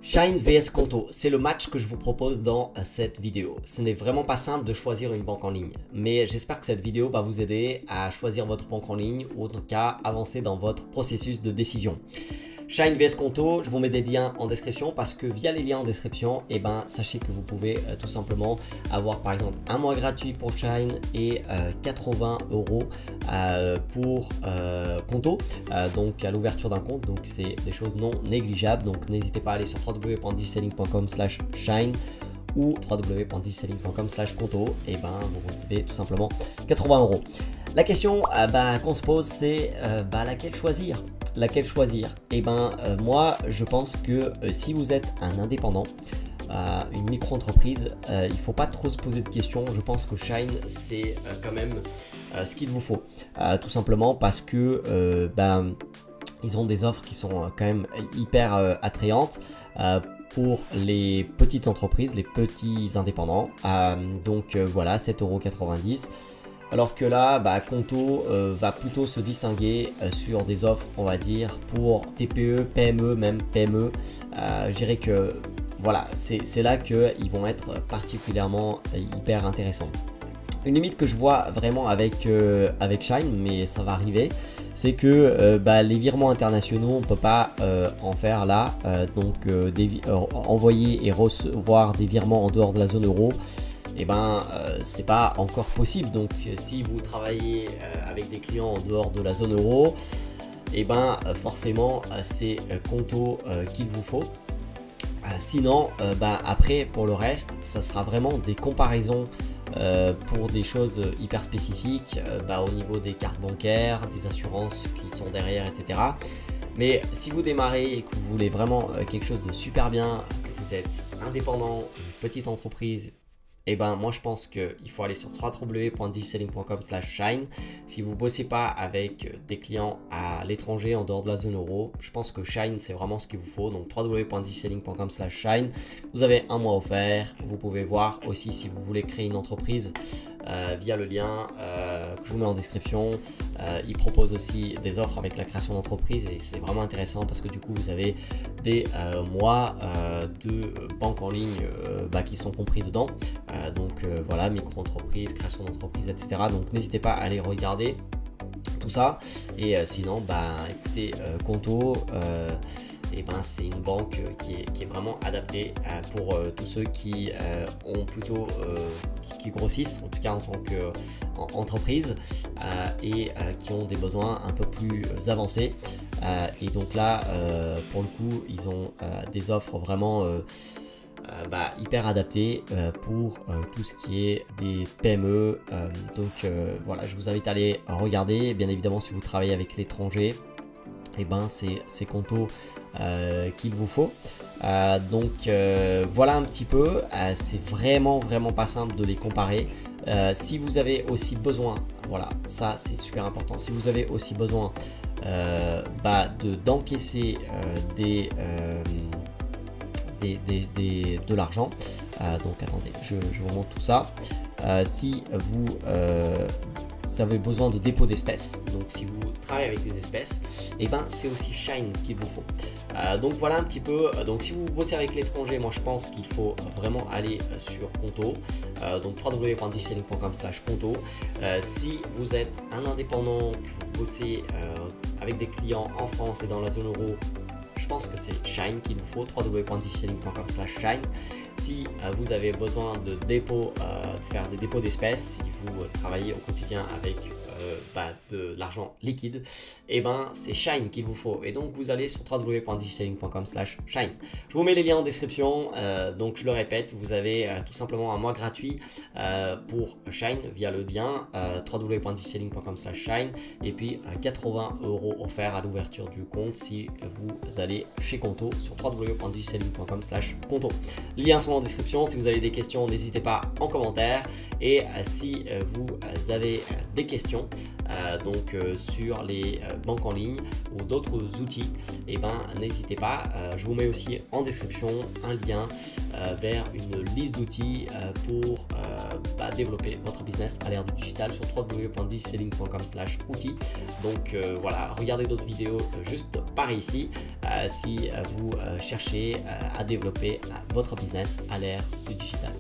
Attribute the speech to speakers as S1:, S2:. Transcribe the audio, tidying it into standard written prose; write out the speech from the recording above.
S1: Shine vs Conto, c'est le match que je vous propose dans cette vidéo. Ce n'est vraiment pas simple de choisir une banque en ligne, mais j'espère que cette vidéo va vous aider à choisir votre banque en ligne ou en tout cas avancer dans votre processus de décision. Shine vs Conto, je vous mets des liens en description parce que via les liens en description, sachez que vous pouvez tout simplement avoir par exemple un mois gratuit pour Shine et 80 € pour Conto, donc à l'ouverture d'un compte. Donc c'est des choses non négligeables. Donc n'hésitez pas à aller sur www.digiselling.com/shine ou www.digiselling.com/conto et vous recevez tout simplement 80 €. La question qu'on se pose, c'est laquelle choisir. Moi je pense que si vous êtes un indépendant, une micro-entreprise, il ne faut pas trop se poser de questions. Je pense que Shine c'est quand même ce qu'il vous faut, tout simplement parce que ils ont des offres qui sont quand même hyper attrayantes pour les petites entreprises, les petits indépendants. Voilà, 7,90 €. Alors que là, Conto va plutôt se distinguer sur des offres, on va dire, pour TPE, PME, même PME. Je dirais que voilà, c'est là qu'ils vont être particulièrement hyper intéressants. Une limite que je vois vraiment avec Shine, mais ça va arriver, c'est que les virements internationaux, on ne peut pas en faire là. Envoyer et recevoir des virements en dehors de la zone euro, c'est pas encore possible. Donc si vous travaillez avec des clients en dehors de la zone euro, forcément c'est Conto qu'il vous faut. Sinon après pour le reste, ça sera vraiment des comparaisons pour des choses hyper spécifiques au niveau des cartes bancaires, des assurances qui sont derrière, etc. Mais si vous démarrez et que vous voulez vraiment quelque chose de super bien, que vous êtes indépendant, une petite entreprise, moi je pense qu'il faut aller sur www.digiselling.com/shine. Si vous ne bossez pas avec des clients à l'étranger en dehors de la zone euro, je pense que Shine c'est vraiment ce qu'il vous faut. Donc www.digiselling.com/shine. Vous avez un mois offert. Vous pouvez voir aussi si vous voulez créer une entreprise via le lien que je vous mets en description. Il propose aussi des offres avec la création d'entreprise et c'est vraiment intéressant parce que du coup vous avez des mois de banque en ligne qui sont compris dedans. Voilà, micro-entreprise, création d'entreprise, etc. Donc n'hésitez pas à aller regarder tout ça. Et sinon, écoutez, Conto, c'est une banque qui est vraiment adaptée pour tous ceux qui ont plutôt qui grossissent, en tout cas en tant qu'entreprise, et qui ont des besoins un peu plus avancés. Et donc là, pour le coup, ils ont des offres vraiment hyper adapté pour tout ce qui est des PME. Voilà, je vous invite à aller regarder. Bien évidemment, si vous travaillez avec l'étranger, c'est Conto qu'il vous faut. Voilà un petit peu. C'est vraiment pas simple de les comparer. Si vous avez aussi besoin, voilà, ça c'est super important. Si vous avez aussi besoin d'encaisser de l'argent, donc attendez, je vous montre tout ça. Si vous avez besoin de dépôt d'espèces, donc si vous travaillez avec des espèces, c'est aussi Shine qu'il vous faut. Donc voilà un petit peu. Donc si vous bossez avec l'étranger, moi je pense qu'il faut vraiment aller sur Conto, donc www.digiselling.com/conto. Si vous êtes un indépendant, que vous bossez avec des clients en France et dans la zone euro, je pense que c'est Shine qu'il vous faut, www.digiselling.com/shine. Si vous avez besoin de dépôt, de faire des dépôts d'espèces, si vous travaillez au quotidien avec de l'argent liquide, c'est Shine qu'il vous faut. Et donc vous allez sur www.digiselling.com/shine. Je vous mets les liens en description. Donc je le répète, vous avez tout simplement un mois gratuit pour Shine via le lien www.digiselling.com/shine et puis 80 € offerts à l'ouverture du compte si vous allez chez Conto sur www.digiselling.com/conto. Les liens sont en description. Si vous avez des questions, n'hésitez pas en commentaire. Et si vous avez des questions, donc sur les banques en ligne ou d'autres outils, et ben n'hésitez pas, je vous mets aussi en description un lien vers une liste d'outils pour développer votre business à l'ère du digital sur www.digiselling.com/outils. Donc voilà, regardez d'autres vidéos juste par ici si vous cherchez à développer votre business à l'ère du digital.